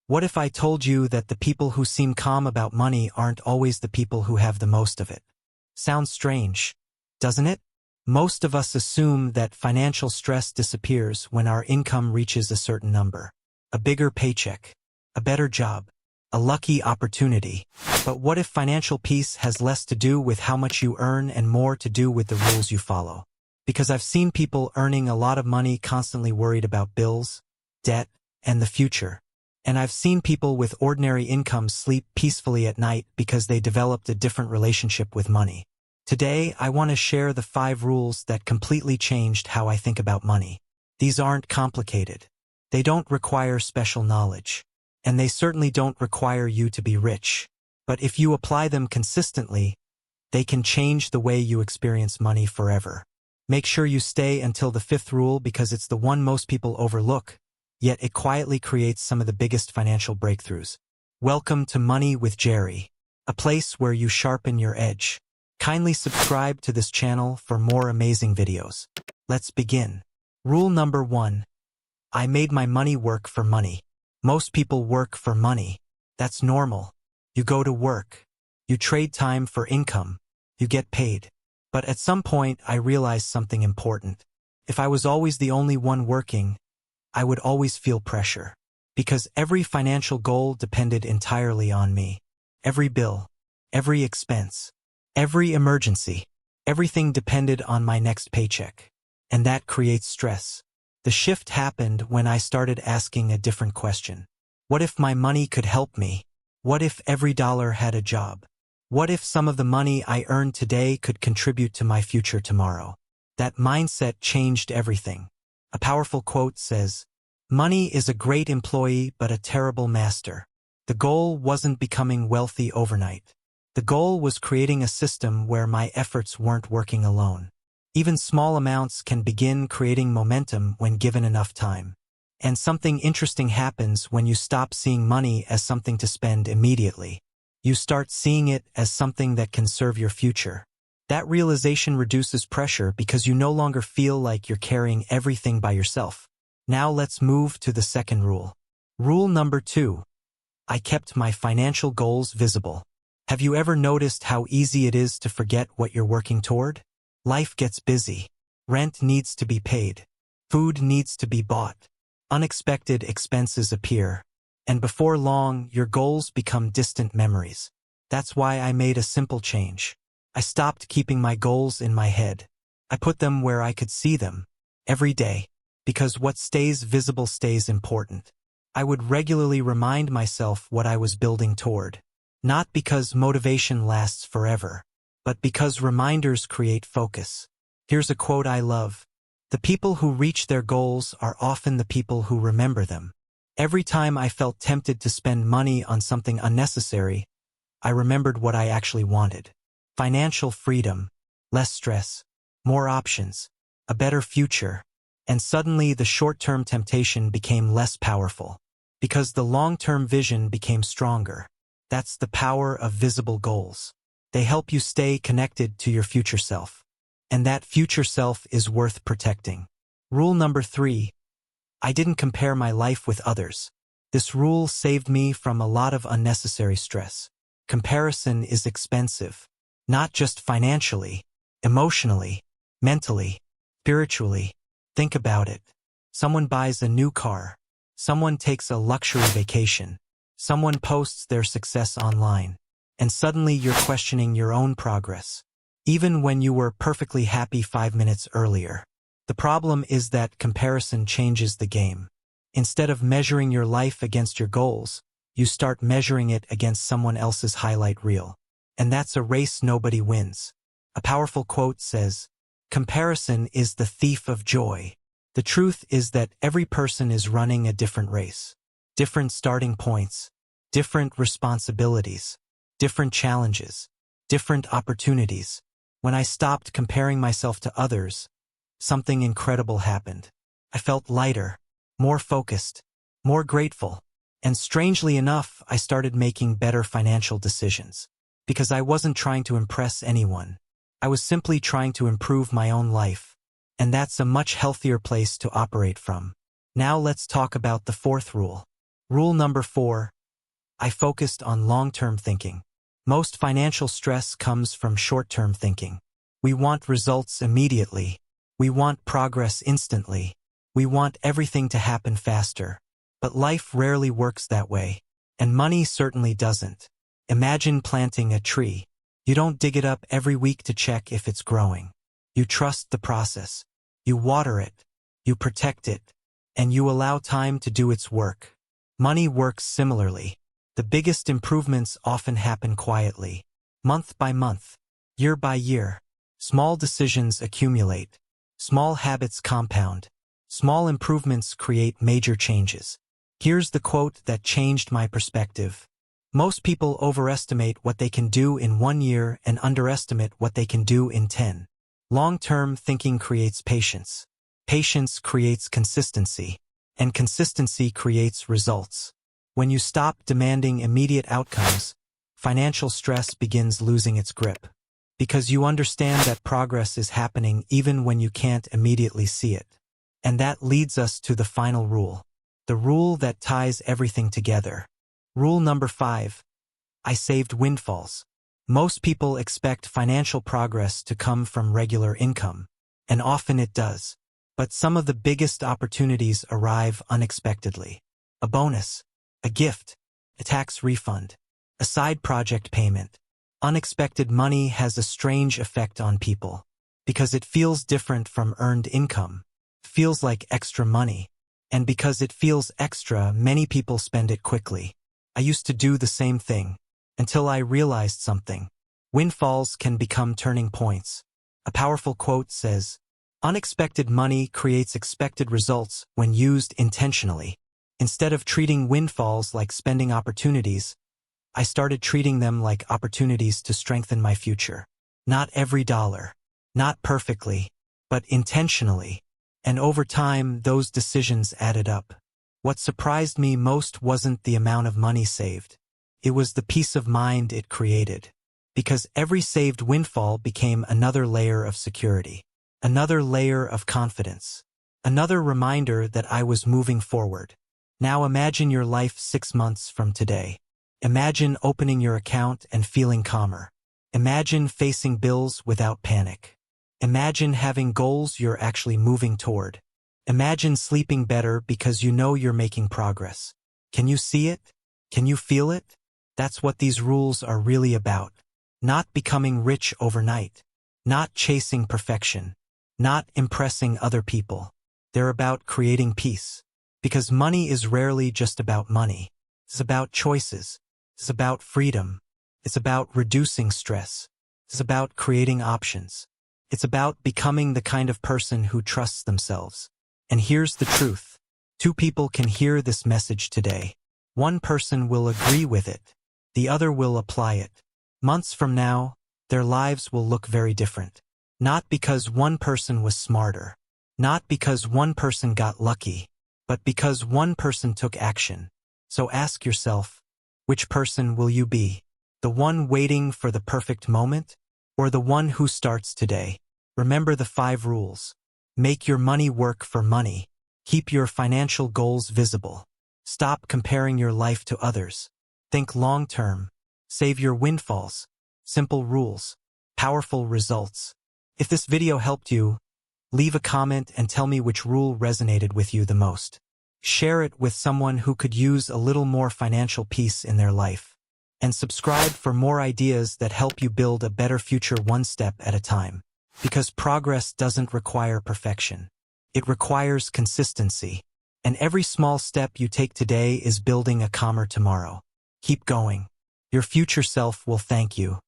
What if I told you that the people who seem calm about money aren't always the people who have the most of it? Sounds strange, doesn't it? Most of us assume that financial stress disappears when our income reaches a certain number. A bigger paycheck, a better job, a lucky opportunity. But what if financial peace has less to do with how much you earn and more to do with the rules you follow? Because I've seen people earning a lot of money constantly worried about bills, debt, and the future. And I've seen people with ordinary incomes sleep peacefully at night because they developed a different relationship with money. Today, I want to share the 5 rules that completely changed how I think about money. These aren't complicated. They don't require special knowledge. And they certainly don't require you to be rich. But if you apply them consistently, they can change the way you experience money forever. Make sure you stay until the 5th rule because it's the one most people overlook, yet it quietly creates some of the biggest financial breakthroughs. Welcome to Money with Jerry, a place where you sharpen your edge. Kindly subscribe to this channel for more amazing videos. Let's begin. Rule number 1. I made my money work for money. Most people work for money. That's normal. You go to work. You trade time for income. You get paid. But at some point, I realized something important. If I was always the only one working, I would always feel pressure. Because every financial goal depended entirely on me. Every bill, every expense, every emergency, everything depended on my next paycheck. And that creates stress. The shift happened when I started asking a different question. What if my money could help me? What if every dollar had a job? What if some of the money I earned today could contribute to my future tomorrow? That mindset changed everything. A powerful quote says, "Money is a great employee but a terrible master." The goal wasn't becoming wealthy overnight. The goal was creating a system where my efforts weren't working alone. Even small amounts can begin creating momentum when given enough time. And something interesting happens when you stop seeing money as something to spend immediately. You start seeing it as something that can serve your future. That realization reduces pressure because you no longer feel like you're carrying everything by yourself. Now let's move to the 2nd rule. Rule number 2. I kept my financial goals visible. Have you ever noticed how easy it is to forget what you're working toward? Life gets busy. Rent needs to be paid. Food needs to be bought. Unexpected expenses appear. And before long, your goals become distant memories. That's why I made a simple change. I stopped keeping my goals in my head. I put them where I could see them, every day. Because what stays visible stays important. I would regularly remind myself what I was building toward. Not because motivation lasts forever, but because reminders create focus. Here's a quote I love. The people who reach their goals are often the people who remember them. Every time I felt tempted to spend money on something unnecessary, I remembered what I actually wanted. Financial freedom, less stress, more options, a better future. And suddenly the short-term temptation became less powerful. Because the long-term vision became stronger. That's the power of visible goals. They help you stay connected to your future self. And that future self is worth protecting. Rule number 3. I didn't compare my life with others. This rule saved me from a lot of unnecessary stress. Comparison is expensive. Not just financially, emotionally, mentally, spiritually. Think about it. Someone buys a new car. Someone takes a luxury vacation. Someone posts their success online. And suddenly you're questioning your own progress. Even when you were perfectly happy 5 minutes earlier. The problem is that comparison changes the game. Instead of measuring your life against your goals, you start measuring it against someone else's highlight reel. And that's a race nobody wins. A powerful quote says, "Comparison is the thief of joy." The truth is that every person is running a different race. Different starting points, different responsibilities, different challenges, different opportunities. When I stopped comparing myself to others, something incredible happened. I felt lighter, more focused, more grateful. And strangely enough, I started making better financial decisions. Because I wasn't trying to impress anyone. I was simply trying to improve my own life. And that's a much healthier place to operate from. Now let's talk about the 4th rule. Rule number 4. I focused on long-term thinking. Most financial stress comes from short-term thinking. We want results immediately. We want progress instantly. We want everything to happen faster. But life rarely works that way. And money certainly doesn't. Imagine planting a tree. You don't dig it up every week to check if it's growing. You trust the process. You water it. You protect it. And you allow time to do its work. Money works similarly. The biggest improvements often happen quietly. Month by month. Year by year. Small decisions accumulate. Small habits compound. Small improvements create major changes. Here's the quote that changed my perspective. Most people overestimate what they can do in 1 year and underestimate what they can do in 10. Long-term thinking creates patience. Patience creates consistency. And consistency creates results. When you stop demanding immediate outcomes, financial stress begins losing its grip. Because you understand that progress is happening even when you can't immediately see it. And that leads us to the final rule. The rule that ties everything together. Rule number 5. I saved windfalls. Most people expect financial progress to come from regular income, and often it does. But some of the biggest opportunities arrive unexpectedly. A bonus, a gift, a tax refund, a side project payment. Unexpected money has a strange effect on people, because it feels different from earned income, feels like extra money, and because it feels extra, many people spend it quickly. I used to do the same thing, until I realized something. Windfalls can become turning points. A powerful quote says, "Unexpected money creates expected results when used intentionally." Instead of treating windfalls like spending opportunities, I started treating them like opportunities to strengthen my future. Not every dollar, not perfectly, but intentionally. And over time, those decisions added up. What surprised me most wasn't the amount of money saved. It was the peace of mind it created. Because every saved windfall became another layer of security. Another layer of confidence. Another reminder that I was moving forward. Now imagine your life 6 months from today. Imagine opening your account and feeling calmer. Imagine facing bills without panic. Imagine having goals you're actually moving toward. Imagine sleeping better because you know you're making progress. Can you see it? Can you feel it? That's what these rules are really about. Not becoming rich overnight. Not chasing perfection. Not impressing other people. They're about creating peace. Because money is rarely just about money. It's about choices. It's about freedom. It's about reducing stress. It's about creating options. It's about becoming the kind of person who trusts themselves. And here's the truth. 2 people can hear this message today. One person will agree with it. The other will apply it. Months from now, their lives will look very different. Not because one person was smarter. Not because one person got lucky. But because one person took action. So ask yourself, which person will you be? The one waiting for the perfect moment? Or the one who starts today? Remember the 5 rules. Make your money work for money. Keep your financial goals visible. Stop comparing your life to others. Think long-term. Save your windfalls. Simple rules. Powerful results. If this video helped you, leave a comment and tell me which rule resonated with you the most. Share it with someone who could use a little more financial peace in their life. And subscribe for more ideas that help you build a better future one step at a time. Because progress doesn't require perfection. It requires consistency. And every small step you take today is building a calmer tomorrow. Keep going. Your future self will thank you.